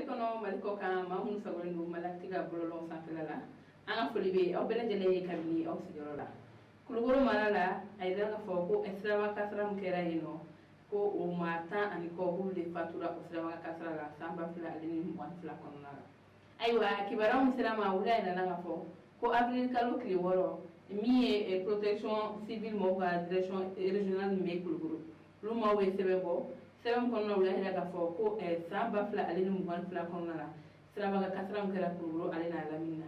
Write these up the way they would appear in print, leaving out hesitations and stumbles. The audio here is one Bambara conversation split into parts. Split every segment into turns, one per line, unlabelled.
kono mali ko kan mamun sagondo malaktiga bololon sanfela anga foli be aw bele jele kabini aw sigoro la kulugoro marala ay daga fo ko esrawa kasra mukera yino ko o mata ani ko hulde fatura esrawa kasra la samba fila alini wan fila konona aywa kibara musirama wula ina nga fo ko avril kalo kli woro mi protection civile mo ga direction régionale me kulugoro lu ma we sebebo sebem kono wula ina ga fo ko samba fila alini wan fila konona sirama ga kasra mukera kulugoro alina lamina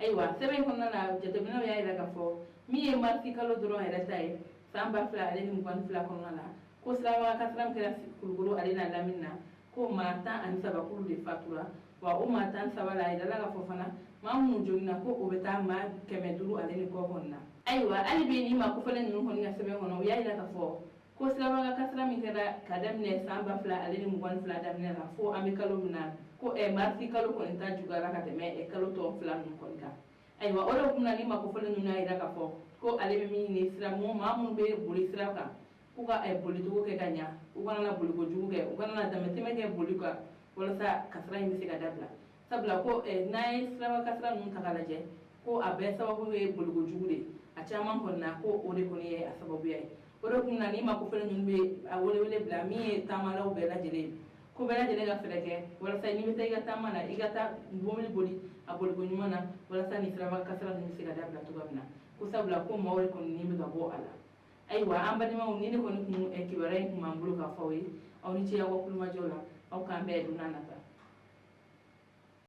aywa sebem kono na jatabina ya ina ga fo mi marti kalo doro ina tay samba fila alini wan fila konona ko sirama ga kasra mukera kulugoro alina lamina ko mata an sabakulu de fatura wa o matan sabala ida la fofana mamu jogina ko o beta ma kemeduru aleni ko honna aywa ali be ni ma ko falen nun honna sebe hono ya ida ka fo ko sala ga kasra mi kada kadam ne samba fla aleni mu gon fla dam ne la fo amikalo mna ko e marti kalo ko enta juga la ka teme e kalo to fla nun kon ka aywa o do kunna ni ma ko falen nun ida ka fo ko ale be mi ni sira mo mamu be boli sira ka ko ka e boli to ke kanya ko kana boli ko juge ko kana da meteme ke boli ka wala sa kasra yin se ga dabla sabla ko nay srawa kasra nun takalaje ko abe sababu we bulgo jugude a chaman ko na ko ore ko ni a sababu yai oro kun na ni ma ko fele nun be a wole wole bla mi tamala o be la jele ko be la jele ga feleke wala sa ni be ga tamana igata bomli boli a bulgo nyumana wala sa ni srawa kasra nun se ga dabla to gamna ko sabla ko mawre ko ni be ga bo ala aywa ambani ma ni ko ni kun e kibare ko mambulu ka fawi aw ni ci ya ko kulma jola aw kan be dunana ta